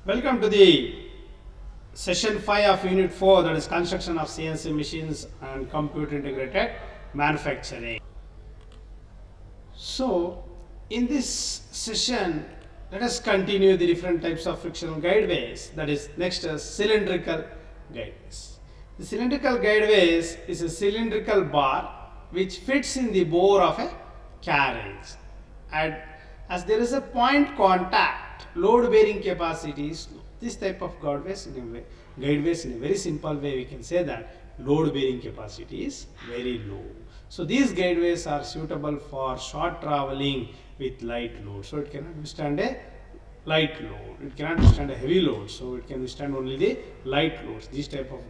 Welcome to the session 5 of Unit 4, that is construction of CNC machines and computer integrated manufacturing. So, in this session, let us continue the different types of frictional guideways. That is, next is cylindrical guideways. The cylindrical guideways is a cylindrical bar which fits in the bore of a carriage. And as there is a point contact, load bearing capacity is low. This type of guideways in a very simple way we can say that load bearing capacity is very low. So these guideways are suitable for short traveling with light load. So it cannot withstand a light load. It cannot withstand a heavy load. So it can withstand only the light loads. This type of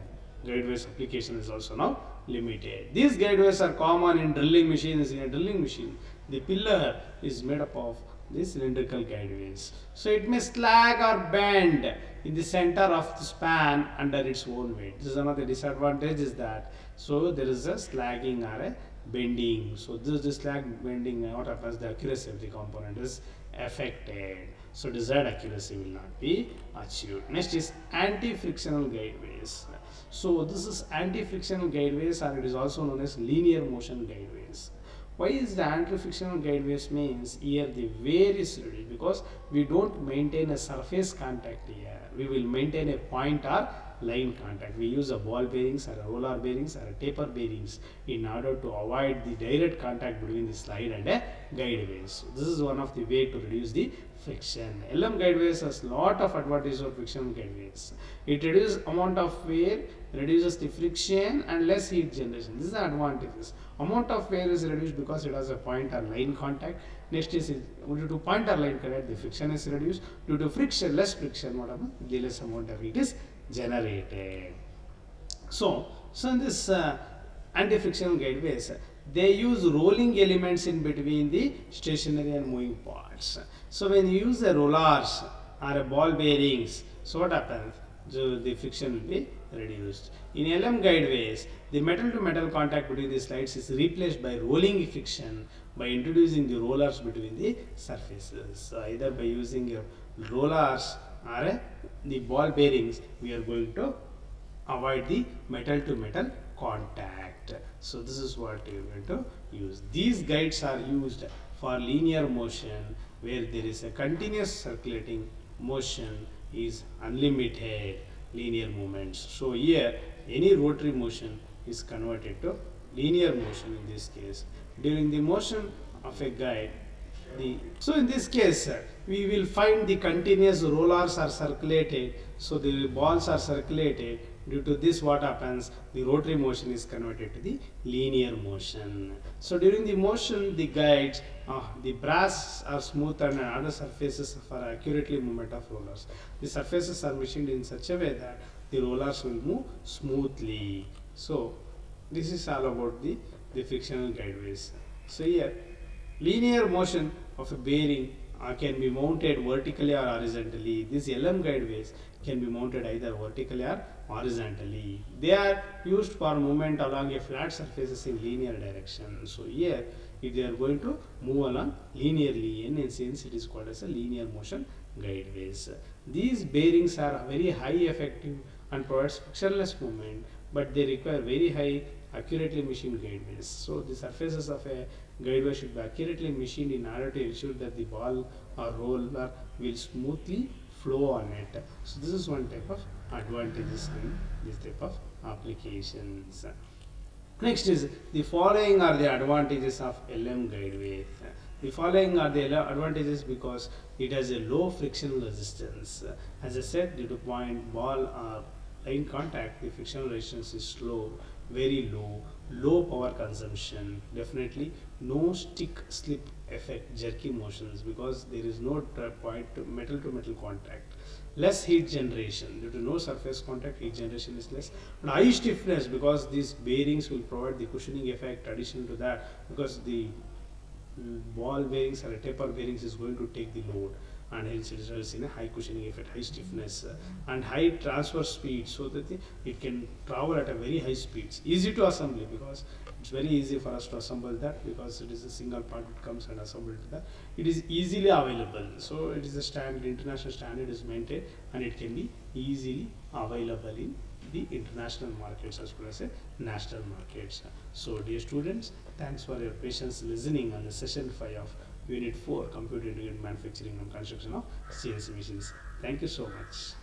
guideways application is also now limited. These guideways are common in drilling machines. In a drilling machine, the pillar is made up of these cylindrical guideways. So it may sag or bend in the center of the span under its own weight. This is another disadvantage is that so there is a slagging or a bending. So this is slag bending. What happens? The accuracy of the component is affected. So desired accuracy will not be achieved. Next is anti-frictional guideways. So this is anti-frictional guideways, or it is also known as linear motion guideways. Why is the anti-frictional guideways means here the wear is reduced because we don't maintain a surface contact here. We will maintain a point or line contact. We use a ball bearings or a roller bearings or a taper bearings in order to avoid the direct contact between the slide and a guideways. So this is one of the way to reduce the friction. LM guideways has lot of advantages of frictional guideways. It reduces amount of wear, reduces the friction and less heat generation. This is the advantages. Amount of wear is reduced because it has a point or line contact. Next is due to point or line contact, the friction is reduced. Due to friction, less friction, what happens? The less amount of heat is generated. So in this anti-frictional guideways, they use rolling elements in between the stationary and moving parts. So when you use the rollers or a ball bearings, so what happens? So the friction will be reduced. In LM guideways, the metal to metal contact between the slides is replaced by rolling friction by introducing the rollers between the surfaces. So either by using your rollers or the ball bearings, we are going to avoid the metal to metal contact. So this is what you are going to use. These guides are used for linear motion where there is a continuous circulating motion is unlimited linear movements. So here any rotary motion is converted to linear motion in this case. During the motion of a guide, so in this case we will find the continuous rollers are circulated, so the balls are circulated. Due to this, what happens? The rotary motion is converted to the linear motion. So during the motion, the guides, the brass are smooth and other surfaces for accurately movement of rollers. The surfaces are machined in such a way that the rollers will move smoothly. So this is all about the frictional guideways. So here, linear motion of a bearing can be mounted vertically or horizontally. These LM guideways can be mounted either vertically or horizontally. They are used for movement along a flat surfaces in linear direction. So here, if they are going to move along linearly, in a sense it is called as a linear motion guideways. These bearings are very high effective and provides frictionless movement, but they require very high accurately machined guideways. So the surfaces of a guideway should be accurately machined in order to ensure that the ball or roller will smoothly flow on it. So this is one type of advantages in this type of applications. Next is the following are the advantages of LM guideway. The following are the advantages because it has a low frictional resistance. As I said, due to point, ball or line contact, the frictional resistance is low, very low, low power consumption, definitely no stick slip effect, jerky motions because there is no point to metal contact, less heat generation due to no surface contact, heat generation is less, and high stiffness because these bearings will provide the cushioning effect. Addition to that, because the ball bearings or taper bearings is going to take the load, and hence it results in a high cushioning effect, high stiffness, and high transfer speed, so that it can travel at a very high speeds. Easy to assembly, because it's very easy for us to assemble that, because it is a single part, it comes and assembled to that. It is easily available, so it is a standard, international standard is maintained, and it can be easily available in the international markets as well as national markets. So dear students, thanks for your patience listening on the session 5 of Unit 4, Computer Integrated Manufacturing and Construction of CNC Machines. Thank you so much.